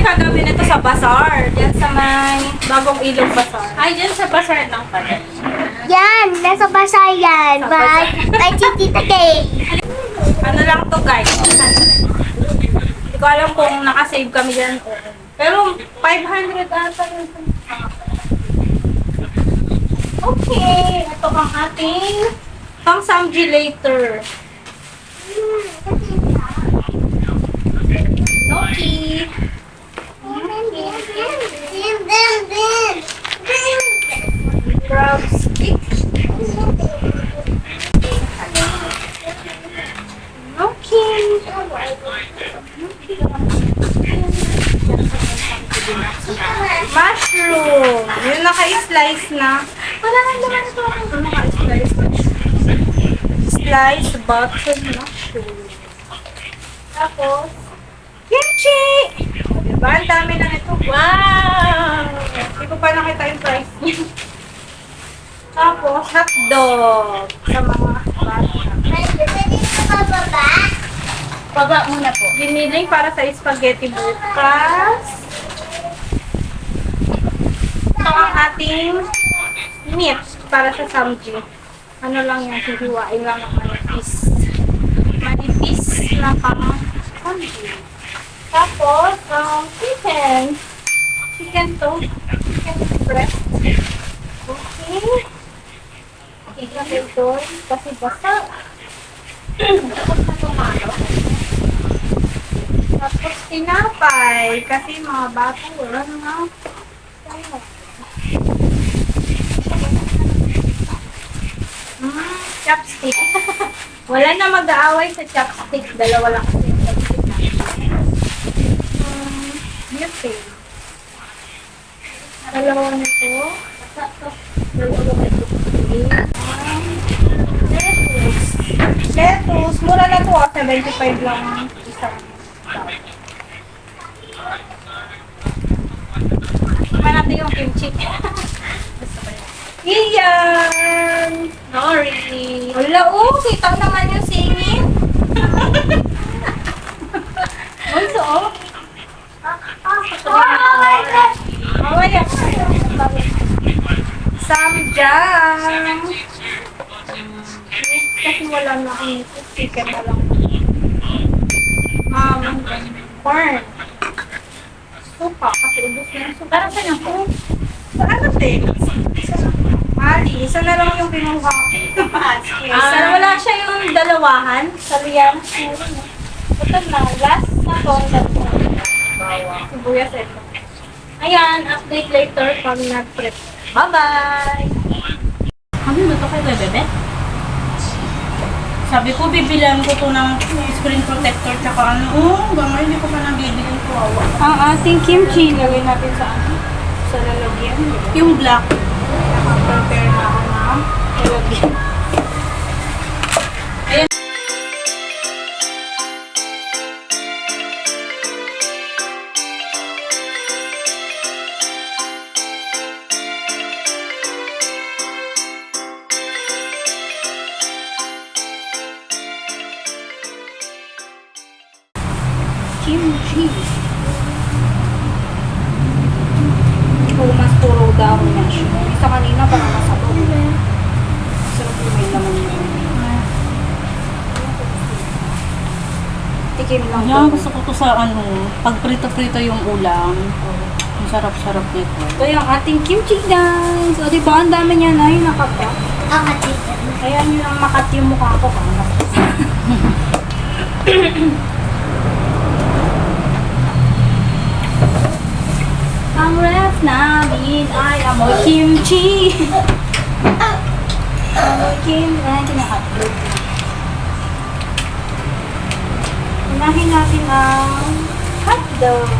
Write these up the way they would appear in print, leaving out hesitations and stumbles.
kagabi nito sa bazaar. Diyan sa may bagong ilog bazaar. Ay, dyan sa bazaar lang pala. Yan, nasa basa yan. Sa Bye. Ay, si Tita Kay. Ano lang to guys. Hindi ko alam kung nakasave kami dyan. Pero 500 ata yun. Okay. Ito ang ating pang samji later. Noki. Crab stick. Okay. Mushroom. Yung naka-slice na. Wala nga naman ito. Yung naka-slice na. Slice button mushroom. Tapos, kimchi! O, diba? Ang dami na ito. Wow! Hindi ko pa nakita yung price niya. Tapos, hotdog. Sa mga bata. Baba muna po. Biniling para sa spaghetti bukas. Ito ang ating meat para sa samji. Ano lang yan, hihiwain lang ng manipis. Manipis na pang samji. Tapos, chicken. Chicken to. Chicken breast. Okay. Ilagay doon kasi basa. Tapos na tomato. Tapos tinapay kasi mga bato wala na. Chopstick. Wala na mag-aaway sa chopstick. Dalawa lang kasi yung chopstick natin. Milk. Dalawa na ito. Dalawa na ito. Lettuce. Lettuce. Mura na ito 75 lang isang tao. Iba natin yung kimchi. Iyan! Nori. Wala, kita naman yung singin. Also, oh. Mamaya. Samjang. Kasi wala na akong chicken na lang. Corn. Supa, kasi ubos na yung supa. Parang saan yung po? Sa ano din? Mali, isa na lang yung kinuha ko. Sana wala siya yung dalawahan. Sa liyan. Ito na, last na to. Bawang. Sibuyas ito. Ayan, update later pag nag-prep. Bye-bye! Ano ba ito kay bebe? Sabi ko, bibilan ko to ng screen protector tsaka ano. Gamay, hindi ko pa nabibilin ko. Ang ating kimchi, lagay natin sa ano? Sa lalagyan. Yung black. Naka-prepare na ako ng lalagyan. Ayan. Kimchi. Oh, mas puro dahon na siya. Isa kanina parang masabog. Sarap yung may laman yun. Tikim lang Yan, to. gusto ko to sa ano, pag prito-prito yung ulam. Ang sarap-sarap nito. Ito yung ating kimchi guys. O diba, ang dami niya na yung nakapa. Ang atita. Kaya nyo lang makati yung mukha ko. Ang ref namin ay amoy kimchi. Amoy kimchi. Ay, kinaka-upload na. Unahin natin ang hotdog.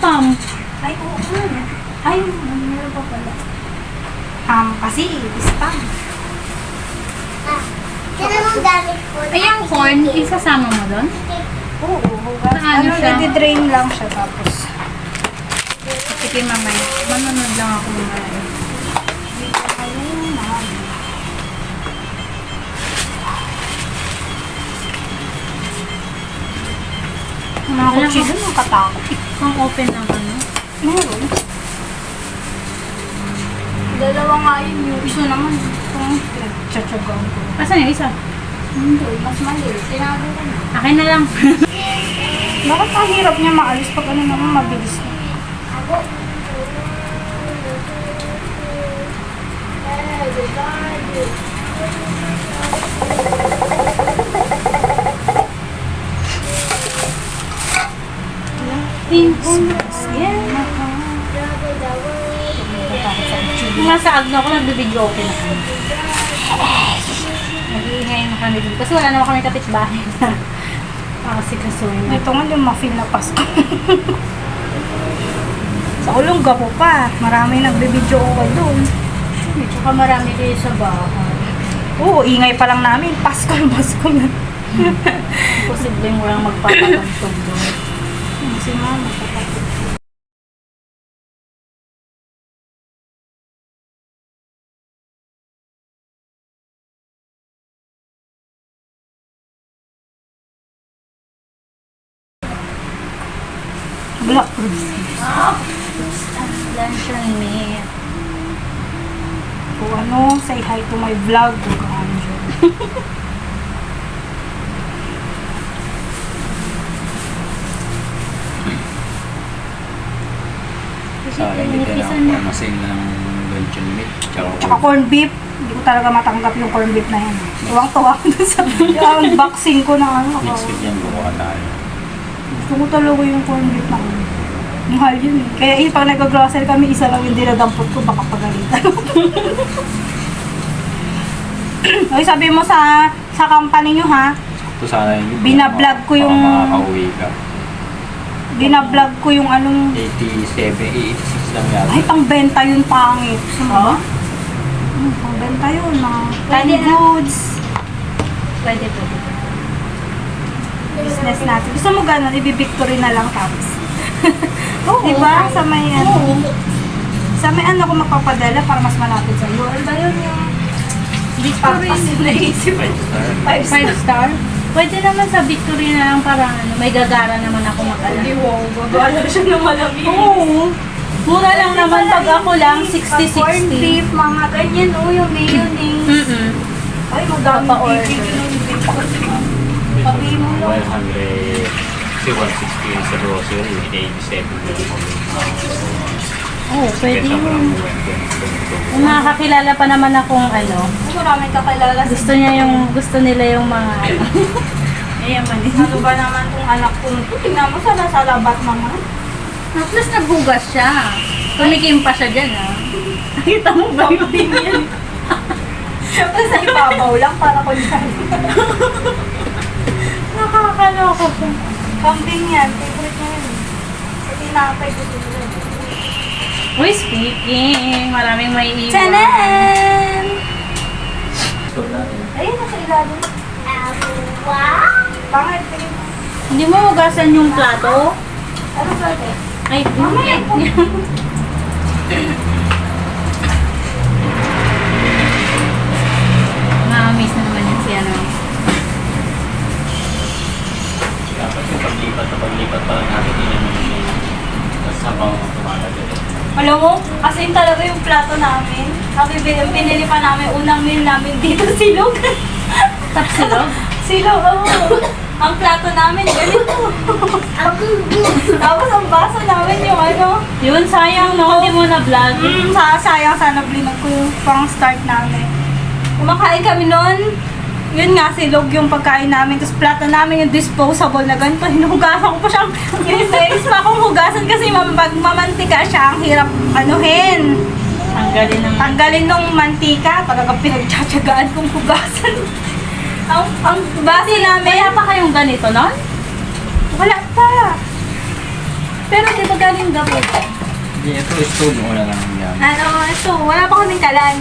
spam. Ay, oo nga. Ay, meron pa pala. Kasi, spam. Sino mong gamit ko? Ay, yung corn, isasama mo doon? Oo, hugas. Ano siya? i-drain lang siya tapos. Sige, mamaya. Manonood lang ako mamaya. Mga kutsilo, nakatakot. Kung open ng ano. Meron. Dalawa nga yun. Yung isa naman. Itong pinagtsatsagaan ko. Asan yung isa? Hindi, mas maliit. Tinago ko na. Akin na lang. Bakit ang hirap niya maalis pag ano naman mabilis na? Yan. Kung nasa agno ako, nagbibideo okay na kami. Nag-iingay na kami dun. Kasi wala naman kami kapitbahay na pakasikasoy na. Ito nga yung muffin na Pasko. Sa Olongga po pa. Marami nagbibideo ko doon. Tsaka marami kayo sa bahay. Oo, ingay pa lang namin. Pasko na. Posibleng walang magpapatagtog doon. Si mama, kapatid. Black Luncheon meat. Kung ano, say hi to my vlog. Sa akin, hindi ka na pamasin ng luncheon meat. Tsaka corn beef. Hindi ko talaga matanggap yung corn beef na yan. Tuwang-tuwa ko dun sa yung unboxing ko ng ano. Next week yan, buka tayo. Gusto ko talaga yung corn beef na ano. Mahal yun eh. Kaya pag nag-grocery kami, isa lang yung dinadampot ko, baka pagalitan. Okay, sabi mo sa company nyo ha, Ito sana yung Binablog ko yung- makakauwi ka. binablog ko yung anong, 87, 86 lang yata. ay pangbenta yun pangit. Gusto mo ba? Pangbenta yun, mga Pwede na. goods. Pwede po. Business natin. Gusto mo ganun, ibibictory na lang tapos. Oo. Diba? Sa may ano. Sa may ano ko magpapadala para mas malapit sa iyo. Ano ba yun yung Victory. pagpas yung naisip? 5 5 star? Pwede naman sa Victory na lang para ano, may gagara naman ako mag-ala. Wow, gagala siya ng malamig. Oo. Mura lang naman pag ako lang, Corn 60-60. beef, mga ganyan, oh, yung mayonnaise. Mm-mm. Ay, madami Papa-order. bibig yung Sabi mo lang. 100, kasi 160 yun sa grocery, 87 lang. Oo, pwede Kesa yun. parang Kung nakakakilala pa naman akong ano, Maraming kakilala sa gusto nila yung mga ano. Mayaman din. Ano ba naman tong anak ko? Tingnan mo sa nasa labat naman. Plus naghugas siya. Tumikim pa siya dyan ah. Nakita mo ba yun? Kambing yan. Siyempre sa ibabaw lang para ko dyan. Nakakaloko siya. Kambing yan. Favorite niya yan. Sa tinapay ko dito. Uy, speaking, maraming may iwan. Tanan! Gusto natin. Ayun, nasa ilalim. Wow! Pangit. tingin mo. Hindi mo hugasan yung plato? Ano ba ito? Ay, Mamaya po. na-miss na naman yung si ano. Dapat yung paglipat pa lang natin, yun yung nasa habang tumatagal. Alam mo, kasi yun talaga yung plato namin. Sabi, pinili pa namin, unang meal namin dito, silog. Tapsilog? Silog, oo. Ang plato namin, ganito. Tapos ang baso namin yung ano. Yun, sayang no, hindi mo na-vlog. Sayang sana blinag ko yung pang start namin. Kumakain kami noon. Yun nga, silog yung pagkain namin. Tapos plato namin yung disposable na ganito. Hinuhugasan ko pa siyang, inis pa akong hugasan kasi pag mamantika siya, ang hirap anuhin. Tanggalin nung mantika, talagang pinagtsatsagaan kong hugasan. ang baso namin, Kaya pa kayong ganito, no? wala pa. Pero di ba galing gabutan? Hindi, ito stone. Wala lang yan. Ito, wala pa kaming kalan.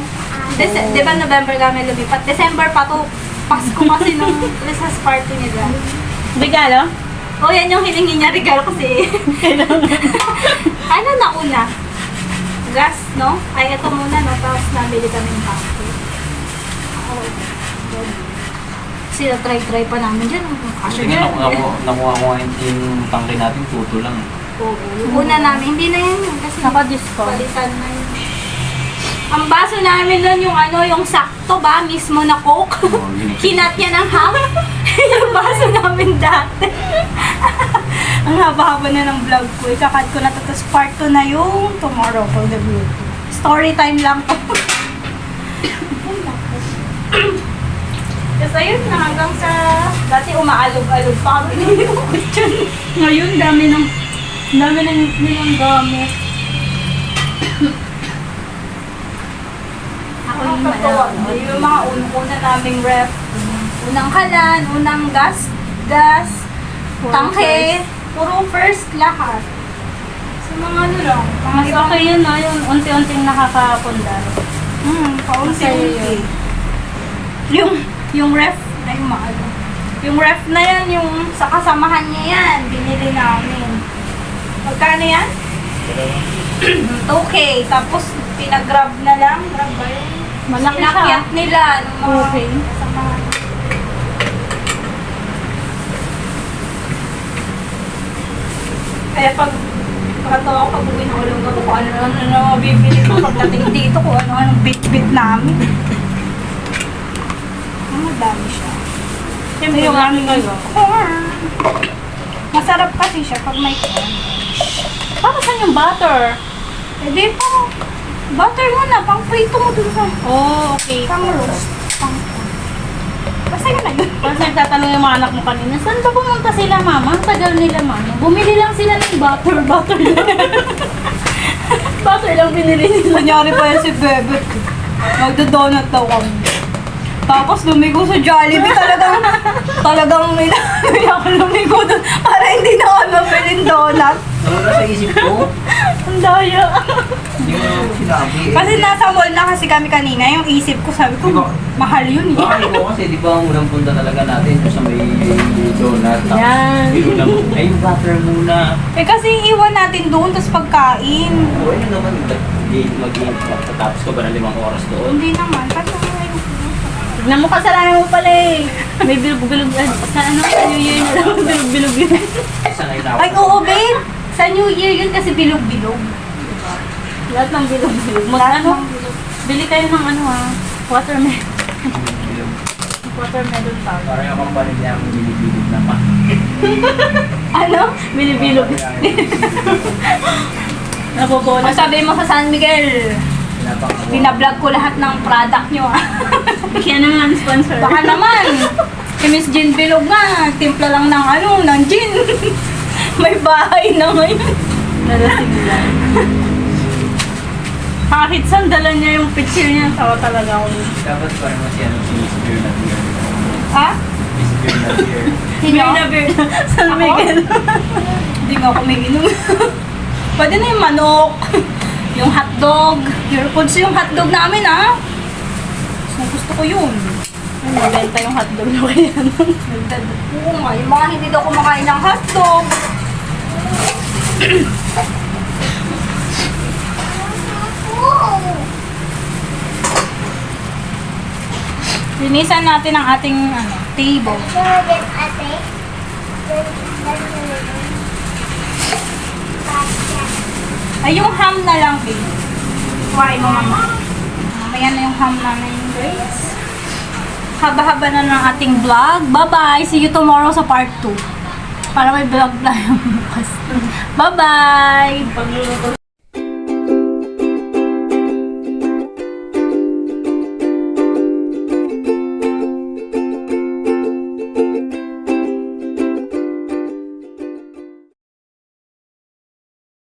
Di ba November kami lumipat? December pa to. Pasko kasi nung Christmas party nila. Regalo? Oh, yan yung hiningi niya regalo kasi. Ano na una? Gas, no? Ay, ito muna, no? Tapos nabili kami ng coffee. Kasi try pa namin dyan. Kasi Sige, nakuha ko yung tangke natin, tuto lang. yung una namin, hindi na yan. Kasi Naka-discount. palitan na yun. Ang baso namin nun yung yung sakto ba? Mismo na Coke. Kinat niya ng half. Yung baso namin dati. Ang haba-haba na ng vlog ko. Ikakat ko na to. Tapos part 2 na yung tomorrow for the beauty. Story time lang to. Tapos ayun na hanggang sa dati umaalog-alog pa kami yung question. Ngayon dami nilang gamit. Ako yung yung mga una naming ref. Unang kalan, unang gas, tangke, puro first lahat. So mga ano lang, mga Mas okay yun, no? Yung unti-unting nakakapundar. paunti-unti. Yung ref, ay maano. Yung ref na yan, yung sa kasamahan niya yan, binili namin. Magkano yan? 2K. Tapos pinag-grab na lang. Grab ba yun? Malaki siya. Sinakyat nila. Nung mga Okay. kasamahan. Kaya pagkatawa ko, pag-uwi ng ulong ko, kung ano mabibili ko pagdating dito, kung ano-anong bit-bit namin. Madami siya. Siyempre, yung aming ngayon. Corn. Masarap kasi siya pag may corn. Para saan yung butter? Hindi pa. Butter mo na, pang prito mo dun sa Oh, okay. pang roast. Pang basta yun na yun. Tapos nagtatanong yung mga anak mo kanina, saan ba pumunta sila, mama? Ang tagal nila, mama. Bumili lang sila ng butter lang. Butter lang binili nila. Kunyari pa yan si Bebe. Magda-donut daw kami. Tapos lumigo sa Jollibee, talagang may ako lumigo doon para hindi na ako mabiling donut. Ano na sa isip ko? Ang daya. Hindi mo naman sinabi eh. Kasi nasa mall na kasi kami kanina, yung isip ko, sabi ko, mahal yun eh. Bakit ko kasi di ba ang unang punta talaga natin doon sa may donut. tapos Yan. binulang, ay yung butter muna. Eh kasi iwan natin doon, tapos pagkain. O yun naman, magtatapos ka ba ng 5 oras doon? Hindi naman, kasi Tignan mo, kasalanan mo pala eh. May bilog-bilog. Sa ano, sa New Year na lang, bilog-bilog yun. Sanay na ako. ay oo babe, sa New Year yun kasi bilog-bilog. Lahat ng bilog-bilog. Lahat Ano? ng bilog. Bili kayo ng ano watermelon. Watermelon powder. Parang akong panilya ang binibilid na pa. Ano? Bilibilog. Nabobola. Ang sabi mo sa San Miguel, binablog ko lahat ng product nyo ah. Kaya naman, sponsor. Baka naman, si Miss Jean Bilog nga, timpla lang ng gin. May bahay na ngayon. Nalasing lang. Kahit saan dala niya yung picture niya, tawa talaga ako. Dapat parang si ano, si Miss Beer na beer. Ha? Miss Beer na beer. Sino? San Ako? Miguel. Hindi nga ako may inom. Pwede na yung manok, yung hotdog. Your foods yung hotdog namin ah. Gusto ko yun. Ay, mabenta yung hotdog na kaya nun. Oo nga, yung mga hindi daw kumakain ng hotdog. Linisan natin ang ating table. Yes, ate. Ay, yung ham na lang, babe. Kuhain mo, mama. Mamaya na yung ham namin, guys. Haba-haba na ng ating vlog. Bye-bye! See you tomorrow sa part 2. Para may vlog tayo bukas. Bye-bye!